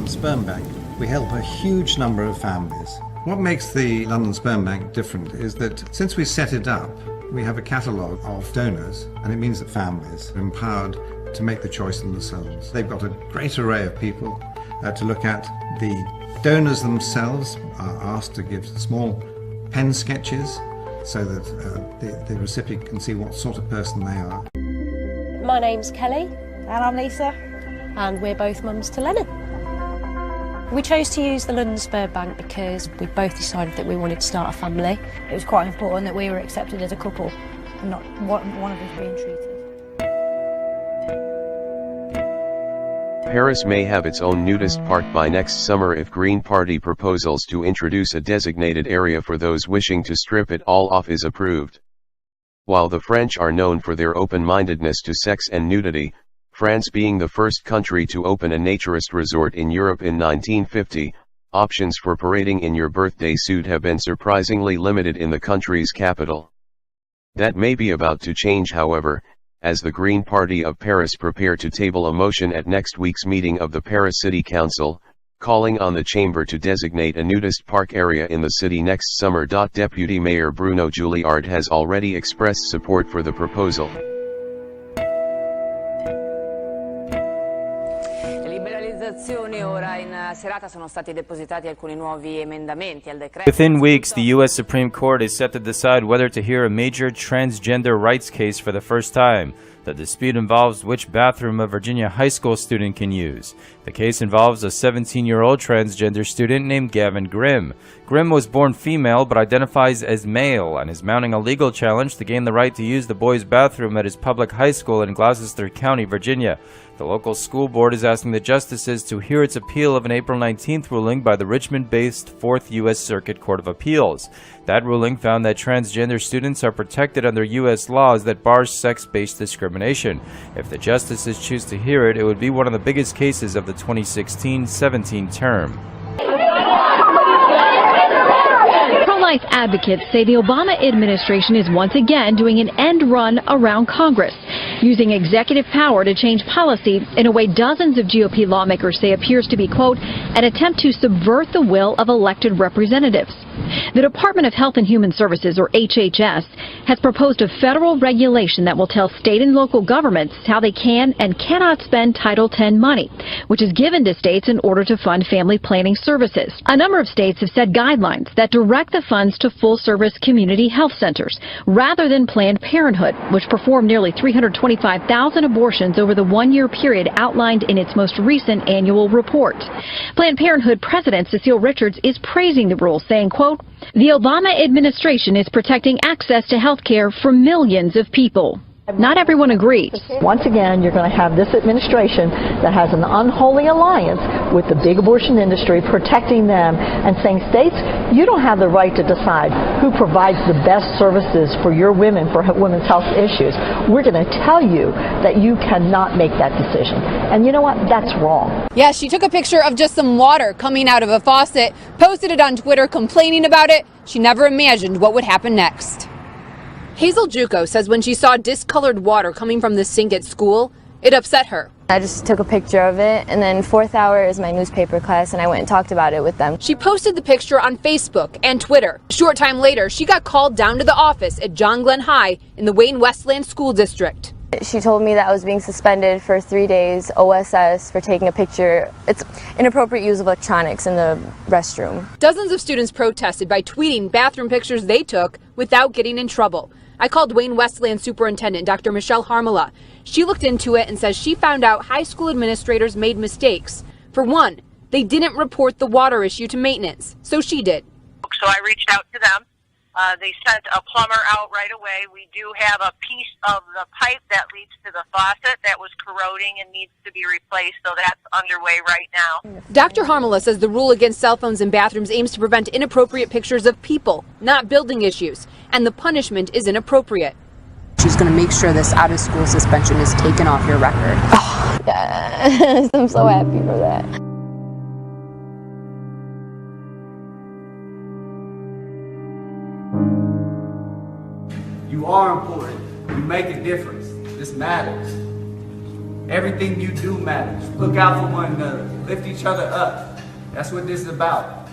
London Sperm Bank, we help a huge number of families. What makes the London Sperm Bank different is that since we set it up, we have a catalogue of donors, and it means that families are empowered to make the choice themselves. They've got a great array of people to look at. The donors themselves are asked to give small pen sketches so that the recipient can see what sort of person they are. My name's Kelly. And I'm Lisa. And we're both mums to Lennon. We chose to use the London Sperm Bank because we both decided that we wanted to start a family. It was quite important that we were accepted as a couple and not one of us being treated. Paris may have its own nudist park by next summer if Green Party proposals to introduce a designated area for those wishing to strip it all off is approved. While the French are known for their open-mindedness to sex and nudity, France being the first country to open a naturist resort in Europe in 1950, options for parading in your birthday suit have been surprisingly limited in the country's capital. That may be about to change, however, as the Green Party of Paris prepare to table a motion at next week's meeting of the Paris City Council, calling on the chamber to designate a nudist park area in the city next summer. Deputy Mayor Bruno Juillard has already expressed support for the proposal. Within weeks, the U.S. Supreme Court is set to decide whether to hear a major transgender rights case for the first time. The dispute involves which bathroom a Virginia high school student can use. The case involves a 17-year-old transgender student named Gavin Grimm. Grimm was born female but identifies as male and is mounting a legal challenge to gain the right to use the boys' bathroom at his public high school in Gloucester County, Virginia. The local school board is asking the justices to hear its appeal of an April 19th ruling by the Richmond-based 4th U.S. Circuit Court of Appeals. That ruling found that transgender students are protected under U.S. laws that bar sex-based discrimination. If the justices choose to hear it, it would be one of the biggest cases of the 2016-17 term. Pro-life advocates say the Obama administration is once again doing an end run around Congress, using executive power to change policy in a way dozens of GOP lawmakers say appears to be, quote, an attempt to subvert the will of elected representatives. The Department of Health and Human Services, or HHS, has proposed a federal regulation that will tell state and local governments how they can and cannot spend Title X money, which is given to states in order to fund family planning services. A number of states have set guidelines that direct the funds to full-service community health centers, rather than Planned Parenthood, which performed nearly 325,000 abortions over the one-year period outlined in its most recent annual report. Planned Parenthood President Cecile Richards is praising the rule, saying, quote, the Obama administration is protecting access to health care for millions of people. Not everyone agrees. Once again, you're going to have this administration that has an unholy alliance with the big abortion industry, protecting them and saying, states, you don't have the right to decide who provides the best services for your women, for women's health issues. We're going to tell you that you cannot make that decision. And you know what? That's wrong. Yeah, she took a picture of just some water coming out of a faucet, posted it on Twitter, complaining about it. She never imagined what would happen next. Hazel Juco says when she saw discolored water coming from the sink at school, it upset her. I just took a picture of it, and then fourth hour is my newspaper class, and I went and talked about it with them. She posted the picture on Facebook and Twitter. A short time later, she got called down to the office at John Glenn High in the Wayne Westland School District. She told me that I was being suspended for 3 days, OSS, for taking a picture. It's inappropriate use of electronics in the restroom. Dozens of students protested by tweeting bathroom pictures they took without getting in trouble. I called Wayne Westland Superintendent Dr. Michelle Harmala. She looked into it and says she found out high school administrators made mistakes. For one, they didn't report the water issue to maintenance, so she did. So I reached out to them. They sent a plumber out right away. We do have a piece of the pipe that leads to the faucet that was corroding and needs to be replaced, so that's underway right now. Dr. Harmala says the rule against cell phones in bathrooms aims to prevent inappropriate pictures of people, not building issues, and the punishment is inappropriate. She's going to make sure this out-of-school suspension is taken off your record. Oh, yes, I'm so happy for that. You are important. You make a difference. This matters. Everything you do matters. Look out for one another. lift each other up. That's what this is about.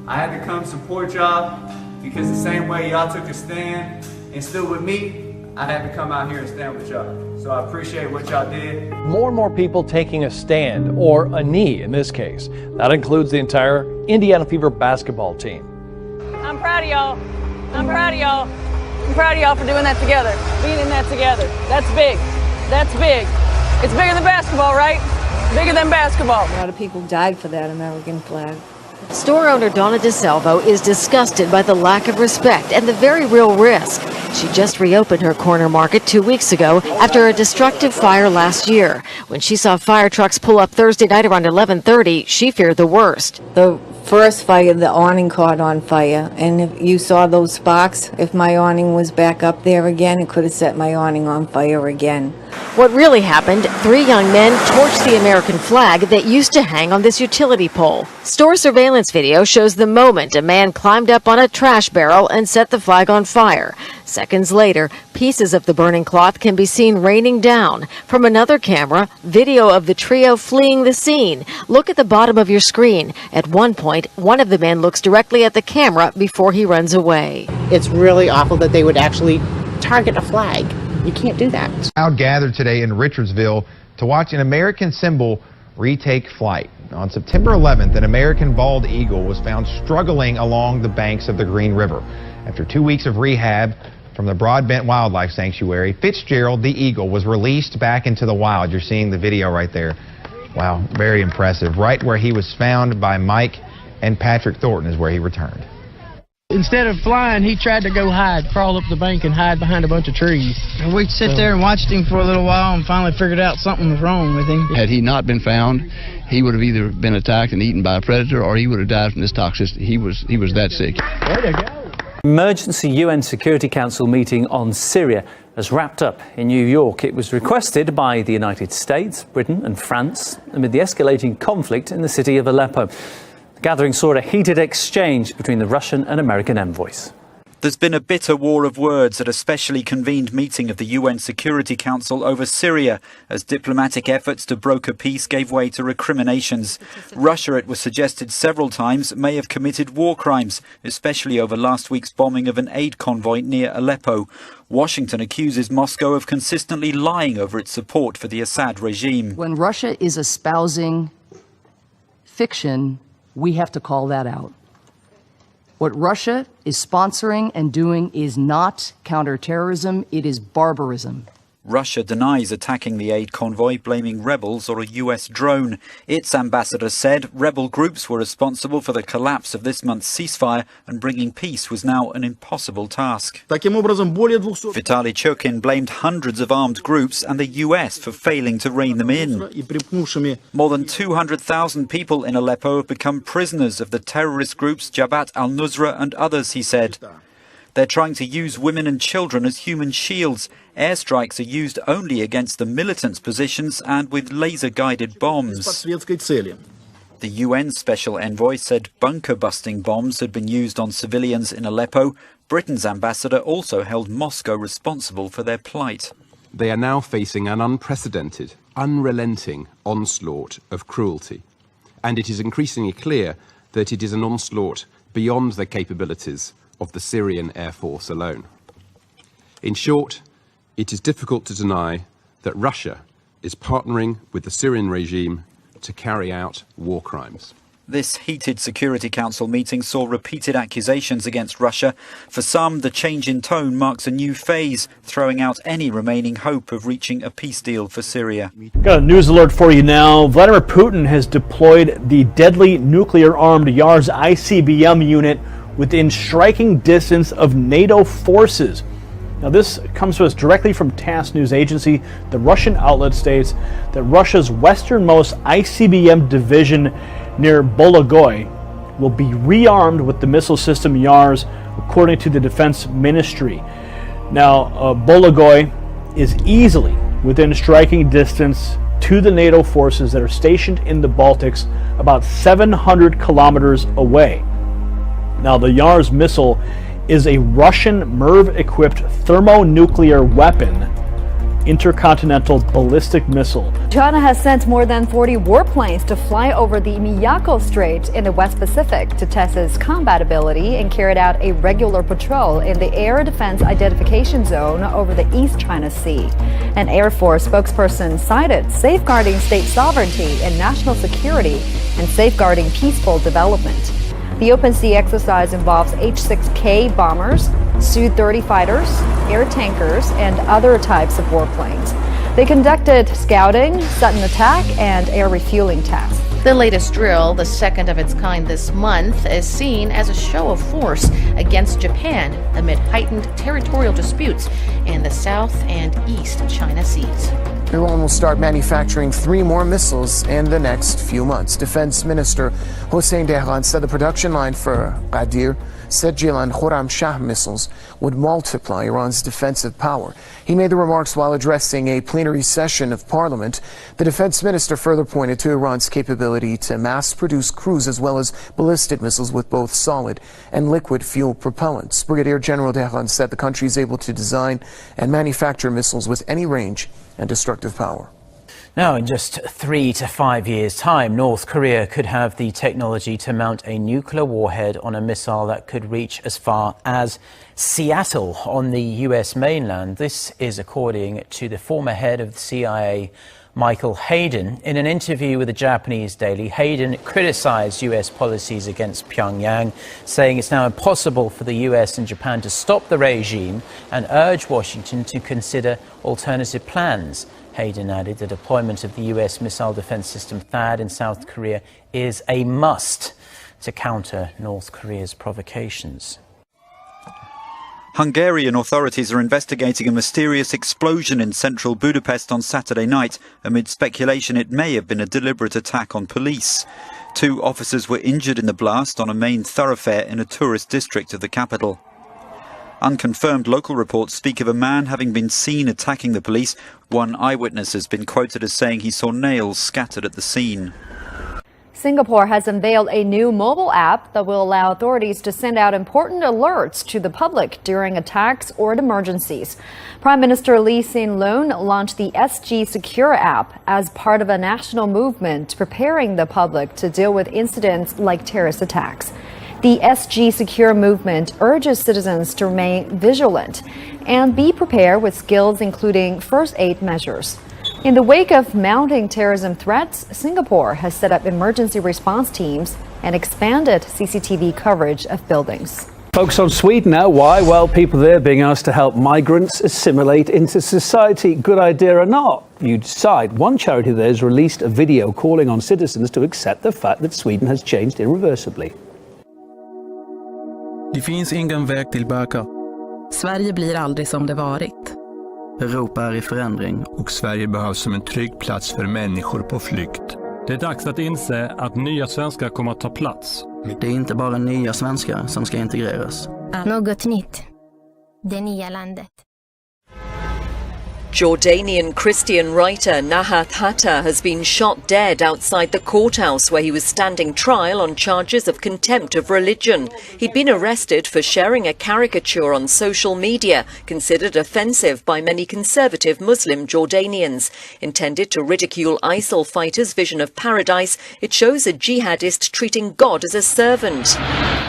I had to come support y'all because the same way y'all took a stand and stood with me, I had to come out here and stand with y'all. So I appreciate what y'all did. More and more people taking a stand, or a knee in this case. That includes the entire Indiana Fever basketball team. I'm proud of y'all. I'm proud of y'all. I'm proud of y'all for doing that together, being in that together. That's big. That's big. It's bigger than basketball, right? Bigger than basketball. A lot of people died for that American flag. Store owner Donna DeSalvo is disgusted by the lack of respect and the very real risk. She just reopened her corner market 2 weeks ago after a destructive fire last year. When she saw fire trucks pull up Thursday night around 11:30, she feared the worst. The first fire, the awning caught on fire, and if you saw those sparks, if my awning was back up there again, it could have set my awning on fire again. What really happened, 3 young men torched the American flag that used to hang on this utility pole. Store surveillance video shows the moment a man climbed up on a trash barrel and set the flag on fire. Seconds later, pieces of the burning cloth can be seen raining down. From another camera, video of the trio fleeing the scene. Look at the bottom of your screen. At one point, one of the men looks directly at the camera before he runs away. It's really awful that they would actually target a flag. You can't do that. A crowd gathered today in Richardsville to watch an American symbol retake flight. On September 11th, an American bald eagle was found struggling along the banks of the Green River. After 2 weeks of rehab from the Broadbent Wildlife Sanctuary, Fitzgerald the eagle was released back into the wild. You're seeing the video right there. Wow, very impressive. Right where he was found by Mike and Patrick Thornton is where he returned. Instead of flying, he tried to go hide, crawl up the bank and hide behind a bunch of trees. And we sit there and watched him for a little while and finally figured out something was wrong with him. Had he not been found, he would have either been attacked and eaten by a predator, or he would have died from this toxicity. He was that sick. There you go. Emergency UN Security Council meeting on Syria has wrapped up in New York. It was requested by the United States, Britain and France amid the escalating conflict in the city of Aleppo. The gathering saw a heated exchange between the Russian and American envoys. There's been a bitter war of words at a specially convened meeting of the UN Security Council over Syria as diplomatic efforts to broker peace gave way to recriminations. Russia, it was suggested several times, may have committed war crimes, especially over last week's bombing of an aid convoy near Aleppo. Washington accuses Moscow of consistently lying over its support for the Assad regime. When Russia is espousing fiction, we have to call that out. What Russia is sponsoring and doing is not counterterrorism, it is barbarism. Russia denies attacking the aid convoy, blaming rebels or a US drone. Its ambassador said rebel groups were responsible for the collapse of this month's ceasefire, and bringing peace was now an impossible task. Vitaly Churkin blamed hundreds of armed groups and the US for failing to rein them in. More than 200,000 people in Aleppo have become prisoners of the terrorist groups Jabhat al-Nusra and others, he said. They're trying to use women and children as human shields. Airstrikes are used only against the militants' positions and with laser-guided bombs. The UN Special Envoy said bunker-busting bombs had been used on civilians in Aleppo. Britain's ambassador also held Moscow responsible for their plight. They are now facing an unprecedented, unrelenting onslaught of cruelty. And it is increasingly clear that it is an onslaught beyond the capabilities of the Syrian Air Force alone. In short, it is difficult to deny that Russia is partnering with the Syrian regime to carry out war crimes. This heated Security Council meeting saw repeated accusations against Russia. For some, the change in tone marks a new phase, throwing out any remaining hope of reaching a peace deal for Syria. Got a news alert for you now. Vladimir Putin has deployed the deadly nuclear-armed Yars ICBM unit within striking distance of NATO forces. Now, this comes to us directly from TASS news agency. The Russian outlet states that Russia's westernmost ICBM division near Bologoy will be rearmed with the missile system Yars, according to the Defense Ministry. Now, Bologoy is easily within striking distance to the NATO forces that are stationed in the Baltics, about 700 kilometers away. Now, the Yars missile is a Russian MIRV-equipped thermonuclear weapon intercontinental ballistic missile. China has sent more than 40 warplanes to fly over the Miyako Strait in the West Pacific to test its combat ability and carried out a regular patrol in the Air Defense Identification Zone over the East China Sea. An Air Force spokesperson cited safeguarding state sovereignty and national security and safeguarding peaceful development. The open sea exercise involves H-6K bombers, Su-30 fighters, air tankers, and other types of warplanes. They conducted scouting, sudden attack, and air refueling tests. The latest drill, the second of its kind this month, is seen as a show of force against Japan amid heightened territorial disputes in the South and East China Seas. Iran will start manufacturing 3 more missiles in the next few months. Defense Minister Hossein Dehran said the production line for Qadir, Sejil and Khorramshahr missiles would multiply Iran's defensive power. He made the remarks while addressing a plenary session of parliament. The defense minister further pointed to Iran's capability to mass-produce cruise as well as ballistic missiles with both solid and liquid fuel propellants. Brigadier General Dehran said the country is able to design and manufacture missiles with any range and destructive power. Now, in just 3 to 5 years' time, North Korea could have the technology to mount a nuclear warhead on a missile that could reach as far as Seattle on the U.S. mainland. This is according to the former head of the CIA, Michael Hayden. In an interview with the Japanese daily, Hayden criticized U.S. policies against Pyongyang, saying it's now impossible for the U.S. and Japan to stop the regime and urged Washington to consider alternative plans. Hayden added the deployment of the U.S. missile defense system THAAD in South Korea is a must to counter North Korea's provocations. Hungarian authorities are investigating a mysterious explosion in central Budapest on Saturday night, amid speculation it may have been a deliberate attack on police. 2 officers were injured in the blast on a main thoroughfare in a tourist district of the capital. Unconfirmed local reports speak of a man having been seen attacking the police. One eyewitness has been quoted as saying he saw nails scattered at the scene. Singapore has unveiled a new mobile app that will allow authorities to send out important alerts to the public during attacks or emergencies. Prime Minister Lee Hsien Loong launched the SG Secure app as part of a national movement preparing the public to deal with incidents like terrorist attacks. The SG Secure movement urges citizens to remain vigilant and be prepared with skills including first aid measures. In the wake of mounting terrorism threats, Singapore has set up emergency response teams and expanded CCTV coverage of buildings. Focus on Sweden now. Why? Well, people there being asked to help migrants assimilate into society. Good idea or not? You decide. One charity there has released a video calling on citizens to accept the fact that Sweden has changed irreversibly. Det finns ingen väg tillbaka. Sverige blir aldrig som det varit. Europa är i förändring och Sverige behövs som en trygg plats för människor på flykt. Det är dags att inse att nya svenskar kommer att ta plats. Det är inte bara nya svenskar som ska integreras. Något nytt. Det nya landet. Jordanian Christian writer Nahat Hatta has been shot dead outside the courthouse where he was standing trial on charges of contempt of religion. He'd been arrested for sharing a caricature on social media, considered offensive by many conservative Muslim Jordanians. Intended to ridicule ISIL fighters' vision of paradise, it shows a jihadist treating God as a servant.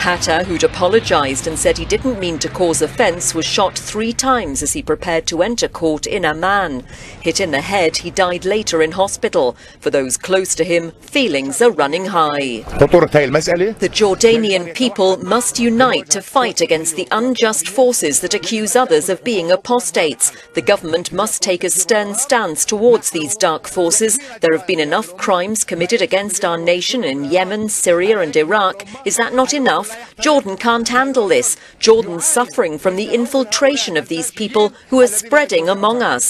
Hatta, who'd apologized and said he didn't mean to cause offense, was shot 3 times as he prepared to enter court in Amman. Hit in the head, he died later in hospital. For those close to him, feelings are running high. The Jordanian people must unite to fight against the unjust forces that accuse others of being apostates. The government must take a stern stance towards these dark forces. There have been enough crimes committed against our nation in Yemen, Syria and Iraq. Is that not enough? Jordan can't handle this. Jordan's suffering from the infiltration of these people who are spreading among us.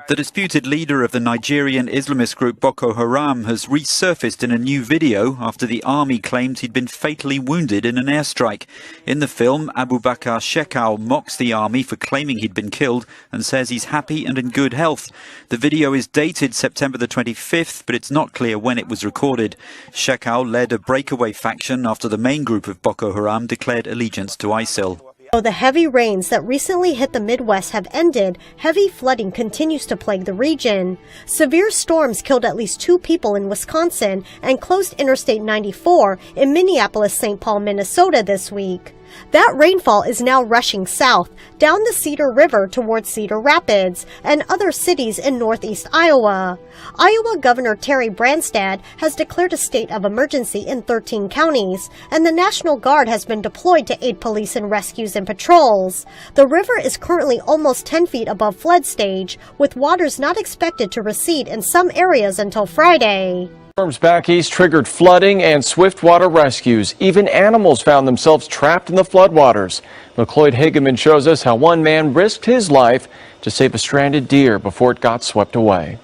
The disputed leader of the Nigerian Islamist group Boko Haram has resurfaced in a new video after the army claimed he'd been fatally wounded in an airstrike. In the film, Abubakar Shekau mocks the army for claiming he'd been killed and says he's happy and in good health. The video is dated September the 25th, but it's not clear when it was recorded. Shekau led a breakaway faction after the main group of Boko Haram declared allegiance to ISIL. Though the heavy rains that recently hit the Midwest have ended, heavy flooding continues to plague the region. Severe storms killed at least 2 people in Wisconsin and closed Interstate 94 in Minneapolis-St. Paul, Minnesota this week. That rainfall is now rushing south, down the Cedar River towards Cedar Rapids and other cities in northeast Iowa. Iowa Governor Terry Branstad has declared a state of emergency in 13 counties, and the National Guard has been deployed to aid police in rescues and patrols. The river is currently almost 10 feet above flood stage, with waters not expected to recede in some areas until Friday. Storms back east triggered flooding and swift water rescues. Even animals found themselves trapped in the floodwaters. McCloyd Hageman shows us how one man risked his life to save a stranded deer before it got swept away.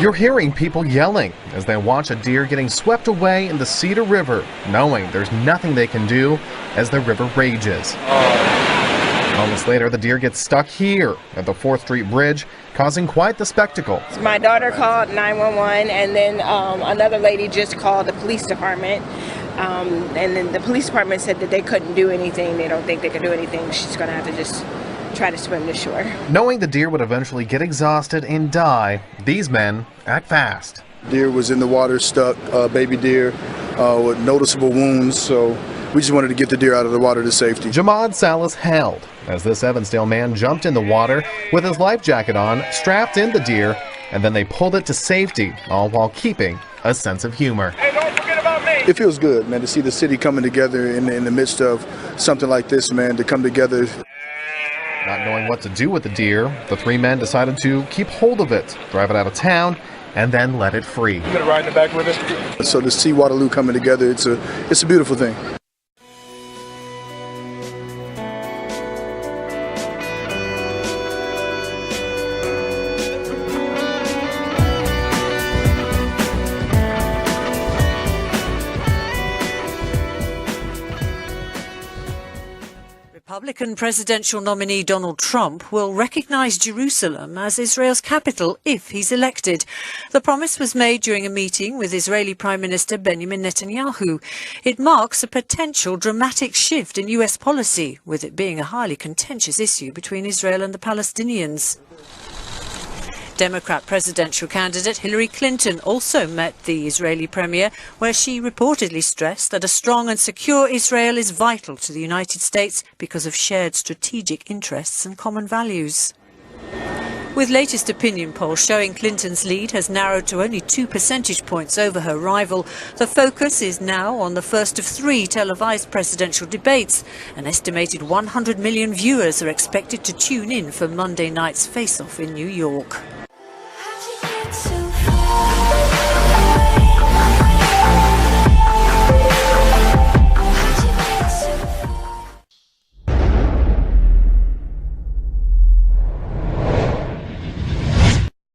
You're hearing people yelling as they watch a deer getting swept away in the Cedar River, knowing there's nothing they can do as the river rages. Moments later, the deer gets stuck here at the 4th Street Bridge, causing quite the spectacle. My daughter called 911, and then another lady just called the police department. And then the police department said that they couldn't do anything. They don't think they could do anything. She's going to have to just try to swim to shore. Knowing the deer would eventually get exhausted and die, these men act fast. Deer was in the water, stuck, baby deer with noticeable wounds, so we just wanted to get the deer out of the water to safety. Jamad Salas held as this Evansdale man jumped in the water with his life jacket on, strapped in the deer, and then they pulled it to safety, all while keeping a sense of humor. Hey, don't forget about me. It feels good, man, to see the city coming together in the midst of something like this, man, to come together. Not knowing what to do with the deer, the 3 men decided to keep hold of it, drive it out of town, and then let it free. You gonna ride in the back with us? So to see Waterloo coming together, it's a beautiful thing. Republican presidential nominee Donald Trump will recognize Jerusalem as Israel's capital if he's elected. The promise was made during a meeting with Israeli Prime Minister Benjamin Netanyahu. It marks a potential dramatic shift in U.S. policy, with it being a highly contentious issue between Israel and the Palestinians. Democrat presidential candidate Hillary Clinton also met the Israeli premier, where she reportedly stressed that a strong and secure Israel is vital to the United States because of shared strategic interests and common values. With latest opinion polls showing Clinton's lead has narrowed to only 2 percentage points over her rival, the focus is now on the first of 3 televised presidential debates. An estimated 100 million viewers are expected to tune in for Monday night's face-off in New York.